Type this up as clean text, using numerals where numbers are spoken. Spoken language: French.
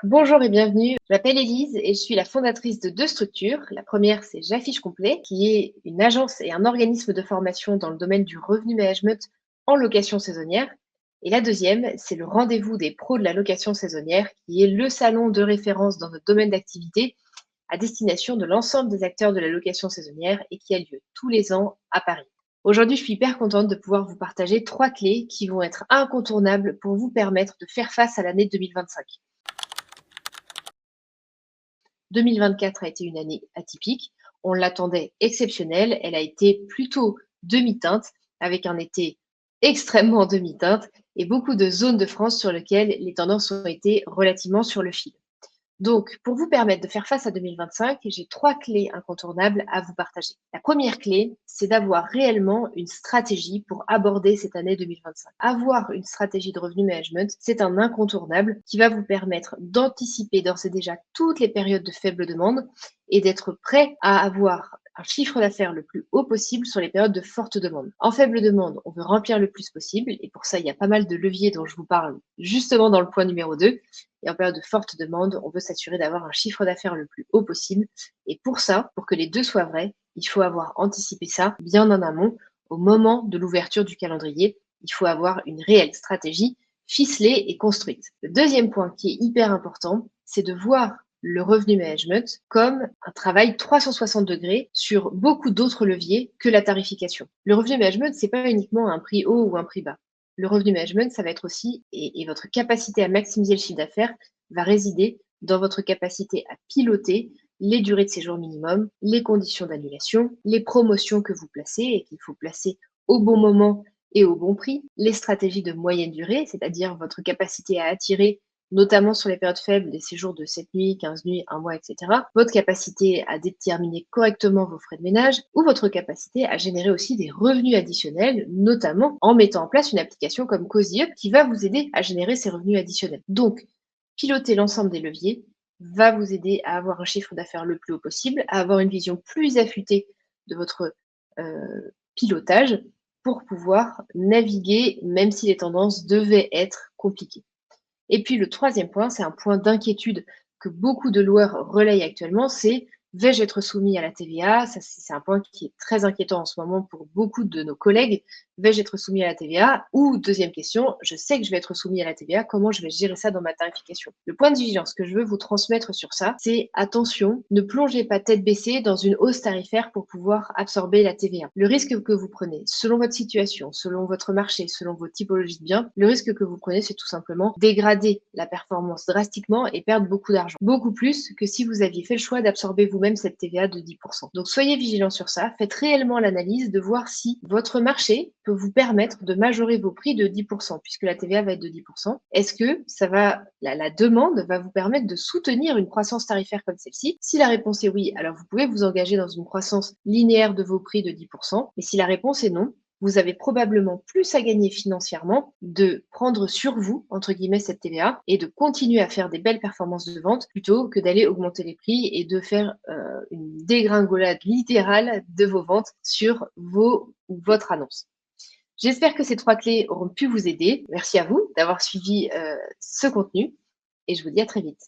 Bonjour et bienvenue. Je m'appelle Élise et je suis la fondatrice de deux structures. La première, c'est J'affiche complet, qui est une agence et un organisme de formation dans le domaine du revenu management en location saisonnière. Et la deuxième, c'est le rendez-vous des pros de la location saisonnière, qui est le salon de référence dans notre domaine d'activité à destination de l'ensemble des acteurs de la location saisonnière et qui a lieu tous les ans à Paris. Aujourd'hui, je suis hyper contente de pouvoir vous partager trois clés qui vont être incontournables pour vous permettre de faire face à l'année 2025. 2024 a été une année atypique. On l'attendait exceptionnelle. Elle a été plutôt demi-teinte, avec un été extrêmement demi-teinte et beaucoup de zones de France sur lesquelles les tendances ont été relativement sur le fil. Donc, pour vous permettre de faire face à 2025, j'ai trois clés incontournables à vous partager. La première clé, c'est d'avoir réellement une stratégie pour aborder cette année 2025. Avoir une stratégie de revenu management, c'est un incontournable qui va vous permettre d'anticiper d'ores et déjà toutes les périodes de faible demande et d'être prêt à avoir un chiffre d'affaires le plus haut possible sur les périodes de forte demande. En faible demande, on veut remplir le plus possible et pour ça, il y a pas mal de leviers dont je vous parle justement dans le point numéro 2. Et en période de forte demande, on veut s'assurer d'avoir un chiffre d'affaires le plus haut possible. Et pour ça, pour que les deux soient vrais, il faut avoir anticipé ça bien en amont, au moment de l'ouverture du calendrier. Il faut avoir une réelle stratégie ficelée et construite. Le deuxième point qui est hyper important, c'est de voir le revenu management comme un travail 360 degrés sur beaucoup d'autres leviers que la tarification. Le revenu management, c'est pas uniquement un prix haut ou un prix bas. Le revenu management, ça va être aussi, et votre capacité à maximiser le chiffre d'affaires va résider dans votre capacité à piloter les durées de séjour minimum, les conditions d'annulation, les promotions que vous placez et qu'il faut placer au bon moment et au bon prix, les stratégies de moyenne durée, c'est-à-dire votre capacité à attirer notamment sur les périodes faibles, des séjours de 7 nuits, 15 nuits, un mois, etc. Votre capacité à déterminer correctement vos frais de ménage ou votre capacité à générer aussi des revenus additionnels, notamment en mettant en place une application comme Cozy Up qui va vous aider à générer ces revenus additionnels. Donc, piloter l'ensemble des leviers va vous aider à avoir un chiffre d'affaires le plus haut possible, à avoir une vision plus affûtée de votre pilotage pour pouvoir naviguer, même si les tendances devaient être compliquées. Et puis le troisième point, c'est un point d'inquiétude que beaucoup de loueurs relayent actuellement, c'est vais-je être soumis à la TVA? Ça, c'est un point qui est très inquiétant en ce moment pour beaucoup de nos collègues. Vais-je être soumis à la TVA? Ou deuxième question, je sais que je vais être soumis à la TVA, comment je vais gérer ça dans ma tarification? Le point de vigilance que je veux vous transmettre sur ça, c'est attention, ne plongez pas tête baissée dans une hausse tarifaire pour pouvoir absorber la TVA. Le risque que vous prenez, selon votre situation, selon votre marché, selon vos typologies de biens, le risque que vous prenez, c'est tout simplement dégrader la performance drastiquement et perdre beaucoup d'argent. Beaucoup plus que si vous aviez fait le choix d'absorber vous-même cette TVA de 10%. Donc soyez vigilants sur ça, faites réellement l'analyse de voir si votre marché peut vous permettre de majorer vos prix de 10%, puisque la TVA va être de 10%. Est-ce que la demande va vous permettre de soutenir une croissance tarifaire comme celle-ci? Si la réponse est oui, alors vous pouvez vous engager dans une croissance linéaire de vos prix de 10%. Et si la réponse est non, vous avez probablement plus à gagner financièrement de prendre sur vous, entre guillemets, cette TVA et de continuer à faire des belles performances de vente plutôt que d'aller augmenter les prix et de faire une dégringolade littérale de vos ventes sur votre annonce. J'espère que ces trois clés auront pu vous aider. Merci à vous d'avoir suivi ce contenu et je vous dis à très vite.